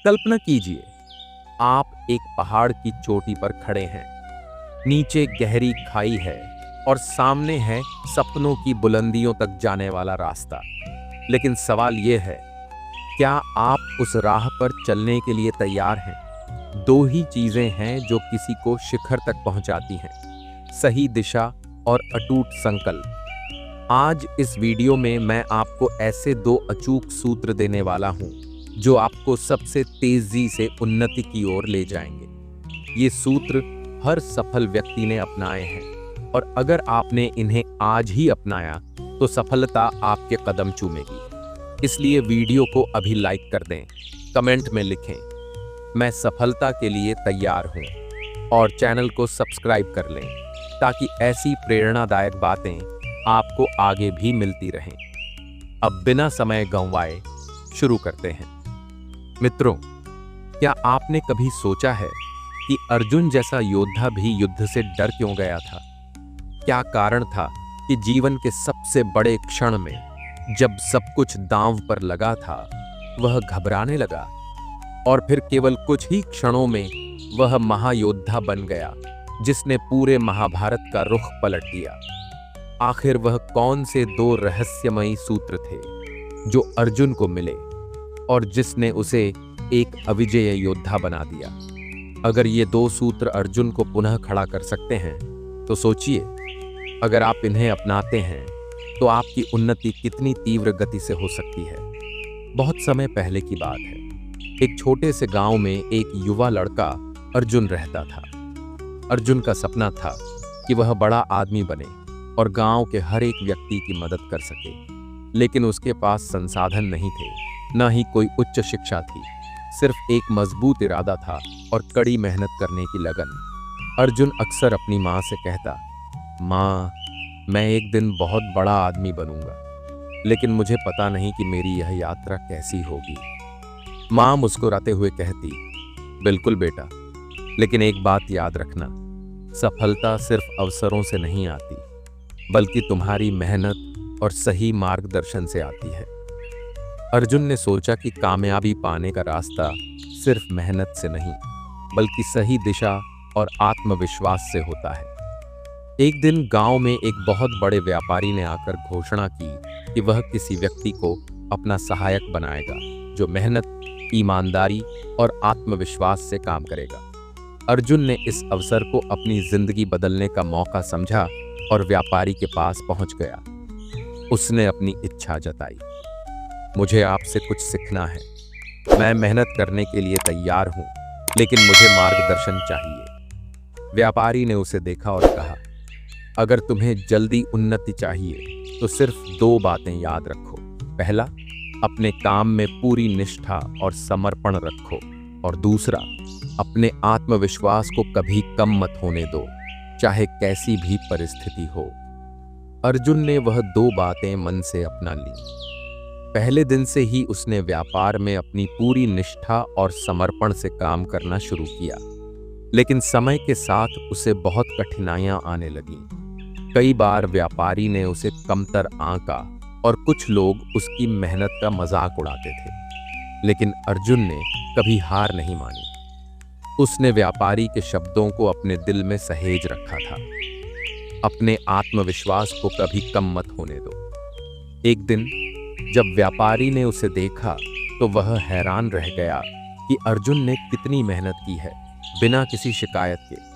कल्पना कीजिए, आप एक पहाड़ की चोटी पर खड़े हैं। नीचे गहरी खाई है और सामने है सपनों की बुलंदियों तक जाने वाला रास्ता। लेकिन सवाल यह है, क्या आप उस राह पर चलने के लिए तैयार हैं? दो ही चीजें हैं जो किसी को शिखर तक पहुंचाती हैं, सही दिशा और अटूट संकल्प। आज इस वीडियो में मैं आपको ऐसे दो अचूक सूत्र देने वाला हूं जो आपको सबसे तेजी से उन्नति की ओर ले जाएंगे। ये सूत्र हर सफल व्यक्ति ने अपनाए हैं और अगर आपने इन्हें आज ही अपनाया तो सफलता आपके कदम चूमेगी। इसलिए वीडियो को अभी लाइक कर दें, कमेंट में लिखें, मैं सफलता के लिए तैयार हूं, और चैनल को सब्सक्राइब कर लें ताकि ऐसी प्रेरणादायक बातें आपको आगे भी मिलती रहें। अब बिना समय गंवाए शुरू करते हैं। मित्रों, क्या आपने कभी सोचा है कि अर्जुन जैसा योद्धा भी युद्ध से डर क्यों गया था? क्या कारण था कि जीवन के सबसे बड़े क्षण में, जब सब कुछ दांव पर लगा था, वह घबराने लगा और फिर केवल कुछ ही क्षणों में वह महायोद्धा बन गया जिसने पूरे महाभारत का रुख पलट दिया? आखिर वह कौन से दो रहस्यमयी सूत्र थे जो अर्जुन को मिले और जिसने उसे एक अविजेय योद्धा बना दिया? अगर ये दो सूत्र अर्जुन को पुनः खड़ा कर सकते हैं तो सोचिए, अगर आप इन्हें अपनाते हैं तो आपकी उन्नति कितनी तीव्र गति से हो सकती है। बहुत समय पहले की बात है। एक छोटे से गांव में एक युवा लड़का अर्जुन रहता था। अर्जुन का सपना था कि वह बड़ा आदमी बने और गांव के हर एक व्यक्ति की मदद कर सके, लेकिन उसके पास संसाधन नहीं थे, न ही कोई उच्च शिक्षा थी। सिर्फ एक मजबूत इरादा था और कड़ी मेहनत करने की लगन। अर्जुन अक्सर अपनी माँ से कहता, माँ, मैं एक दिन बहुत बड़ा आदमी बनूंगा, लेकिन मुझे पता नहीं कि मेरी यह यात्रा कैसी होगी। माँ मुस्कुराते हुए कहती, बिल्कुल बेटा, लेकिन एक बात याद रखना, सफलता सिर्फ अवसरों से नहीं आती, बल्कि तुम्हारी मेहनत और सही मार्गदर्शन से आती है। अर्जुन ने सोचा कि कामयाबी पाने का रास्ता सिर्फ मेहनत से नहीं, बल्कि सही दिशा और आत्मविश्वास से होता है। एक दिन गांव में एक बहुत बड़े व्यापारी ने आकर घोषणा की कि वह किसी व्यक्ति को अपना सहायक बनाएगा जो मेहनत, ईमानदारी और आत्मविश्वास से काम करेगा। अर्जुन ने इस अवसर को अपनी जिंदगी बदलने का मौका समझा और व्यापारी के पास पहुंच गया। उसने अपनी इच्छा जताई, मुझे आपसे कुछ सीखना है। मैं मेहनत करने के लिए तैयार हूं, लेकिन मुझे मार्गदर्शन चाहिए। व्यापारी ने उसे देखा और कहा, अगर तुम्हें जल्दी उन्नति चाहिए तो सिर्फ दो बातें याद रखो। पहला, अपने काम में पूरी निष्ठा और समर्पण रखो, और दूसरा, अपने आत्मविश्वास को कभी कम मत होने दो, चाहे कैसी भी परिस्थिति हो। अर्जुन ने वह दो बातें मन से अपना ली। पहले दिन से ही उसने व्यापार में अपनी पूरी निष्ठा और समर्पण से काम करना शुरू किया, लेकिन समय के साथ उसे बहुत कठिनाइयां आने लगीं। कई बार व्यापारी ने उसे कमतर आंका और कुछ लोग उसकी मेहनत का मजाक उड़ाते थे, लेकिन अर्जुन ने कभी हार नहीं मानी। उसने व्यापारी के शब्दों को अपने दिल में सहेज रखा था। अपने आत्मविश्वास को कभी कम मत होने दो। एक दिन जब व्यापारी ने उसे देखा तो वह हैरान रह गया कि अर्जुन ने कितनी मेहनत की है बिना किसी शिकायत के।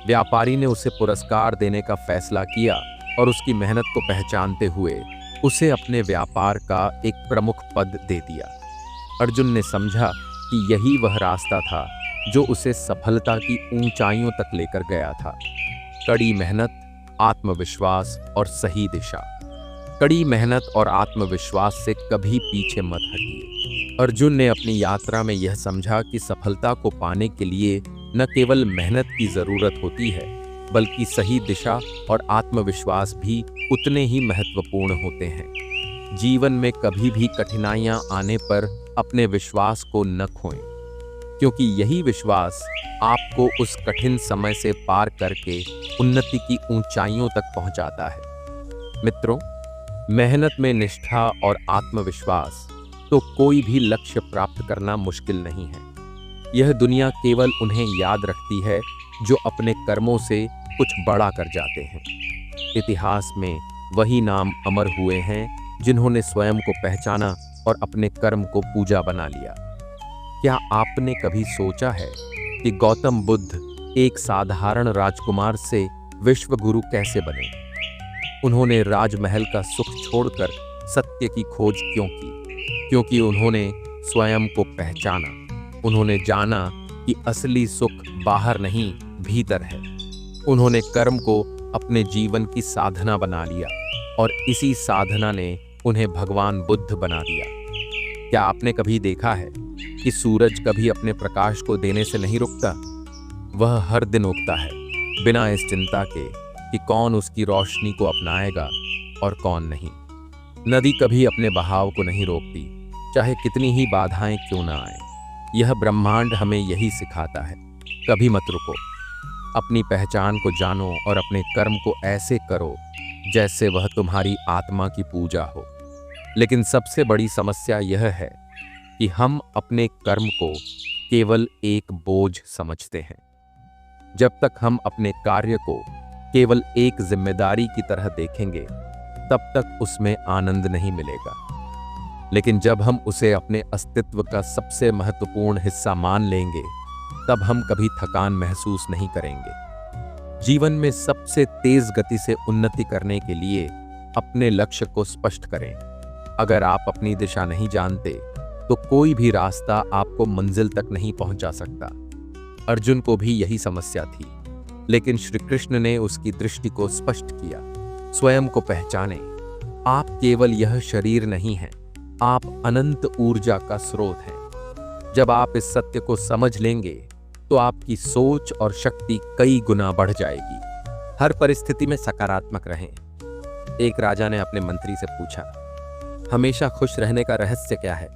व्यापारी ने उसे पुरस्कार देने का फैसला किया और उसकी मेहनत को पहचानते हुए उसे अपने व्यापार का एक प्रमुख पद दे दिया। अर्जुन ने समझा कि यही वह रास्ता था जो उसे सफलता की ऊंचाइयों तक लेकर गया था। कड़ी मेहनत, आत्मविश्वास और सही दिशा। कड़ी मेहनत और आत्मविश्वास से कभी पीछे मत हटिए। अर्जुन ने अपनी यात्रा में यह समझा कि सफलता को पाने के लिए न केवल मेहनत की जरूरत होती है, बल्कि सही दिशा और आत्मविश्वास भी उतने ही महत्वपूर्ण होते हैं। जीवन में कभी भी कठिनाइयां आने पर अपने विश्वास को न खोएं, क्योंकि यही विश्वास आपको उस कठिन समय से पार करके उन्नति की ऊंचाइयों तक पहुंचाता है। मित्रों, मेहनत में निष्ठा और आत्मविश्वास तो कोई भी लक्ष्य प्राप्त करना मुश्किल नहीं है। यह दुनिया केवल उन्हें याद रखती है जो अपने कर्मों से कुछ बड़ा कर जाते हैं। इतिहास में वही नाम अमर हुए हैं जिन्होंने स्वयं को पहचाना और अपने कर्म को पूजा बना लिया। क्या आपने कभी सोचा है कि गौतम बुद्ध एक साधारण राजकुमार से विश्व गुरु कैसे बने? उन्होंने राजमहल का सुख छोड़कर सत्य की खोज क्यों की? क्योंकि उन्होंने स्वयं को पहचाना। उन्होंने जाना कि असली सुख बाहर नहीं, भीतर है। उन्होंने कर्म को अपने जीवन की साधना बना लिया और इसी साधना ने उन्हें भगवान बुद्ध बना दिया। क्या आपने कभी देखा है कि सूरज कभी अपने प्रकाश को देने से नहीं रुकता? वह हर दिन उगता है, बिना इस चिंता के कि कौन उसकी रोशनी को अपनाएगा और कौन नहीं। नदी कभी अपने बहाव को नहीं रोकती, चाहे कितनी ही बाधाएं क्यों ना आए। यह ब्रह्मांड हमें यही सिखाता है, कभी मत रुको। अपनी पहचान को जानो और अपने कर्म को ऐसे करो जैसे वह तुम्हारी आत्मा की पूजा हो। लेकिन सबसे बड़ी समस्या यह है कि हम अपने कर्म को केवल एक बोझ समझते हैं। जब तक हम अपने कार्य को केवल एक जिम्मेदारी की तरह देखेंगे, तब तक उसमें आनंद नहीं मिलेगा। लेकिन जब हम उसे अपने अस्तित्व का सबसे महत्वपूर्ण हिस्सा मान लेंगे, तब हम कभी थकान महसूस नहीं करेंगे। जीवन में सबसे तेज गति से उन्नति करने के लिए अपने लक्ष्य को स्पष्ट करें। अगर आप अपनी दिशा नहीं जानते, तो कोई भी रास्ता आपको मंजिल तक नहीं पहुंचा सकता। अर्जुन को भी यही समस्या थी, लेकिन श्री कृष्ण ने उसकी दृष्टि को स्पष्ट किया। स्वयं को पहचानें। आप केवल यह शरीर नहीं हैं, आप अनंत ऊर्जा का स्रोत हैं। जब आप इस सत्य को समझ लेंगे, तो आपकी सोच और शक्ति कई गुना बढ़ जाएगी। हर परिस्थिति में सकारात्मक रहें। एक राजा ने अपने मंत्री से पूछा, हमेशा खुश रहने का रहस्य क्या है?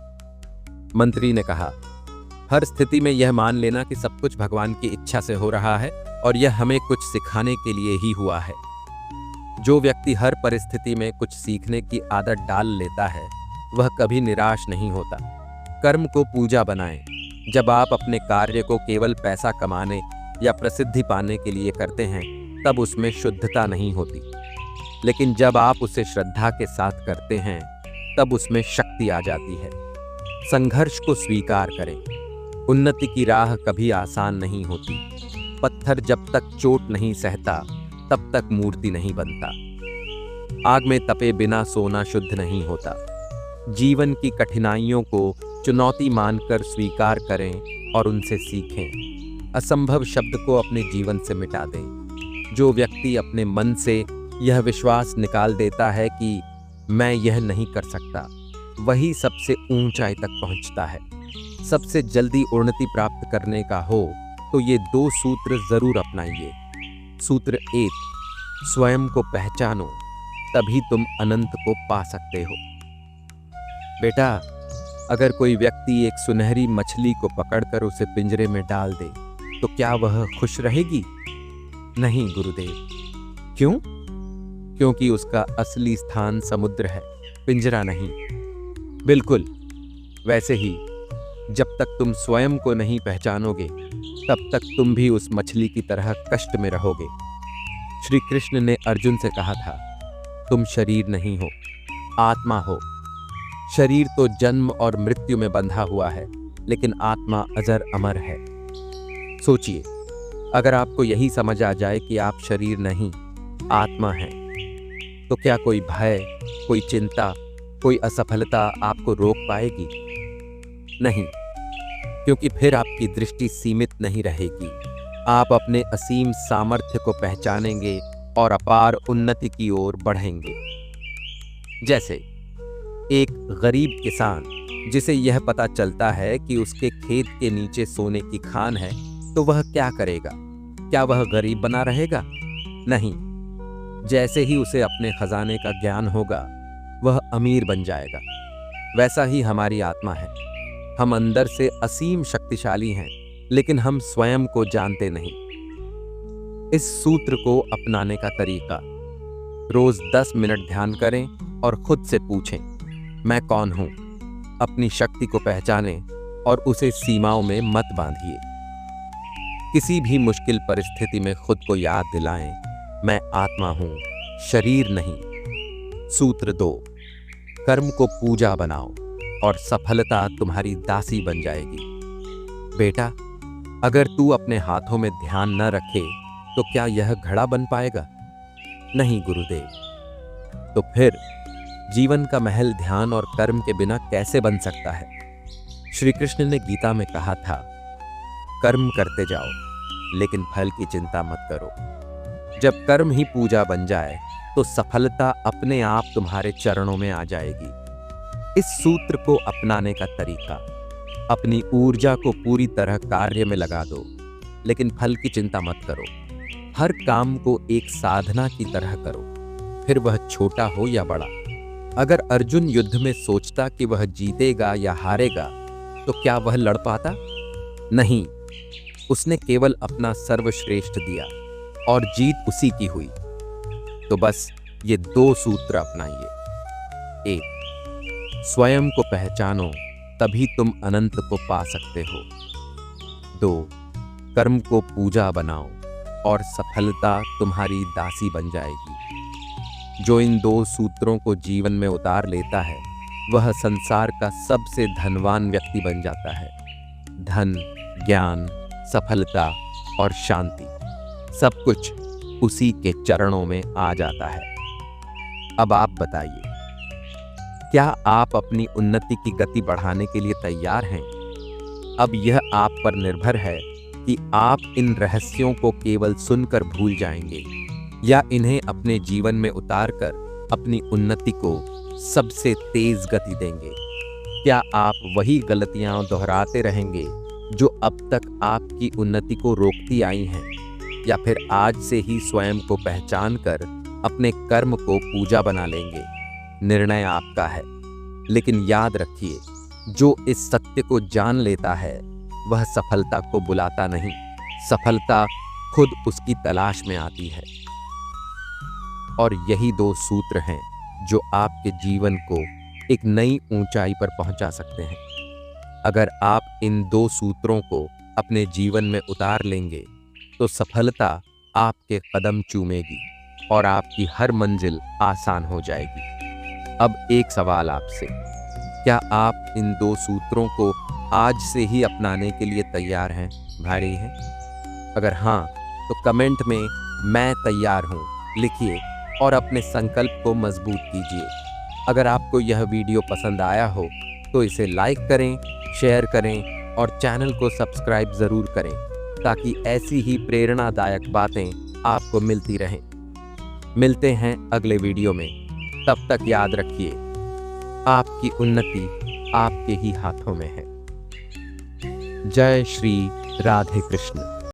मंत्री ने कहा, हर स्थिति में यह मान लेना कि सब कुछ भगवान की इच्छा से हो रहा है और यह हमें कुछ सिखाने के लिए ही हुआ है। जो व्यक्ति हर परिस्थिति में कुछ सीखने की आदत डाल लेता है, वह कभी निराश नहीं होता। कर्म को पूजा बनाएं। जब आप अपने कार्य को केवल पैसा कमाने या प्रसिद्धि पाने के लिए करते हैं, तब उसमें शुद्धता नहीं होती। लेकिन जब आप उसे श्रद्धा के साथ करते हैं, तब उसमें शक्ति आ जाती है। संघर्ष को स्वीकार करें। उन्नति की राह कभी आसान नहीं होती। पत्थर जब तक चोट नहीं सहता, तब तक मूर्ति नहीं बनता। आग में तपे बिना सोना शुद्ध नहीं होता। जीवन की कठिनाइयों को चुनौती मानकर स्वीकार करें और उनसे सीखें। असंभव शब्द को अपने जीवन से मिटा दें। जो व्यक्ति अपने मन से यह विश्वास निकाल देता है कि मैं यह नहीं कर सकता, वही सबसे ऊंचाई तक पहुंचता है। सबसे जल्दी उन्नति प्राप्त करने का हो तो ये 2 सूत्र जरूर अपनाइए। सूत्र 1, स्वयं को पहचानो, तभी तुम अनंत को पा सकते हो। बेटा, अगर कोई व्यक्ति एक सुनहरी मछली को पकड़कर उसे पिंजरे में डाल दे, तो क्या वह खुश रहेगी? नहीं गुरुदेव। क्यों? क्योंकि उसका असली स्थान समुद्र है, पिंजरा नहीं। बिल्कुल वैसे ही जब तक तुम स्वयं को नहीं पहचानोगे, तब तक तुम भी उस मछली की तरह कष्ट में रहोगे। श्री कृष्ण ने अर्जुन से कहा था, तुम शरीर नहीं हो, आत्मा हो। शरीर तो जन्म और मृत्यु में बंधा हुआ है, लेकिन आत्मा अजर अमर है। सोचिए, अगर आपको यही समझ आ जाए कि आप शरीर नहीं, आत्मा हैं, तो क्या कोई भय, कोई चिंता, कोई असफलता आपको रोक पाएगी? नहीं, क्योंकि फिर आपकी दृष्टि सीमित नहीं रहेगी। आप अपने असीम सामर्थ्य को पहचानेंगे और अपार उन्नति की ओर बढ़ेंगे। जैसे एक गरीब किसान, जिसे यह पता चलता है कि उसके खेत के नीचे सोने की खान है, तो वह क्या करेगा? क्या वह गरीब बना रहेगा? नहीं। जैसे ही उसे अपने खजाने का ज्ञान होगा, वह अमीर बन जाएगा। वैसा ही हमारी आत्मा है। हम अंदर से असीम शक्तिशाली हैं, लेकिन हम स्वयं को जानते नहीं। इस सूत्र को अपनाने का तरीका, रोज 10 मिनट ध्यान करें और खुद से पूछें, मैं कौन हूं? अपनी शक्ति को पहचानें और उसे सीमाओं में मत बांधिए। किसी भी मुश्किल परिस्थिति में खुद को याद दिलाएं, मैं आत्मा हूं, शरीर नहीं। सूत्र 2, कर्म को पूजा बनाओ और सफलता तुम्हारी दासी बन जाएगी। बेटा, अगर तू अपने हाथों में ध्यान न रखे तो क्या यह घड़ा बन पाएगा? नहीं गुरुदेव। तो फिर जीवन का महल ध्यान और कर्म के बिना कैसे बन सकता है? श्री कृष्ण ने गीता में कहा था, कर्म करते जाओ लेकिन फल की चिंता मत करो। जब कर्म ही पूजा बन जाए तो सफलता अपने आप तुम्हारे चरणों में आ जाएगी। इस सूत्र को अपनाने का तरीका, अपनी ऊर्जा को पूरी तरह कार्य में लगा दो, लेकिन फल की चिंता मत करो। हर काम को एक साधना की तरह करो, फिर वह छोटा हो या बड़ा। अगर अर्जुन युद्ध में सोचता कि वह जीतेगा या हारेगा, तो क्या वह लड़ पाता? नहीं, उसने केवल अपना सर्वश्रेष्ठ दिया और जीत उसी की हुई। तो बस ये 2 सूत्र अपनाइए। 1, स्वयं को पहचानो, तभी तुम अनंत को पा सकते हो। 2, कर्म को पूजा बनाओ और सफलता तुम्हारी दासी बन जाएगी। जो इन 2 सूत्रों को जीवन में उतार लेता है, वह संसार का सबसे धनवान व्यक्ति बन जाता है। धन, ज्ञान, सफलता और शांति, सब कुछ उसी के चरणों में आ जाता है। अब आप बताइए, क्या आप अपनी उन्नति की गति बढ़ाने के लिए तैयार हैं? अब यह आप पर निर्भर है कि आप इन रहस्यों को केवल सुनकर भूल जाएंगे या इन्हें अपने जीवन में उतारकर अपनी उन्नति को सबसे तेज गति देंगे। क्या आप वही गलतियां दोहराते रहेंगे जो अब तक आपकी उन्नति को रोकती आई हैं, या फिर आज से ही स्वयं को पहचान कर अपने कर्म को पूजा बना लेंगे? निर्णय आपका है, लेकिन याद रखिए, जो इस सत्य को जान लेता है वह सफलता को बुलाता नहीं, सफलता खुद उसकी तलाश में आती है। और यही 2 सूत्र हैं जो आपके जीवन को एक नई ऊंचाई पर पहुंचा सकते हैं। अगर आप इन 2 सूत्रों को अपने जीवन में उतार लेंगे तो सफलता आपके कदम चूमेगी और आपकी हर मंजिल आसान हो जाएगी। अब एक सवाल आपसे, क्या आप इन 2 सूत्रों को आज से ही अपनाने के लिए तैयार हैं, भाई हैं? अगर हाँ, तो कमेंट में मैं तैयार हूँ लिखिए और अपने संकल्प को मजबूत कीजिए। अगर आपको यह वीडियो पसंद आया हो तो इसे लाइक करें, शेयर करें और चैनल को सब्सक्राइब ज़रूर करें, ताकि ऐसी ही प्रेरणादायक बातें आपको मिलती रहें। मिलते हैं अगले वीडियो में। तब तक याद रखिए, आपकी उन्नति आपके ही हाथों में है। जय श्री राधे कृष्ण।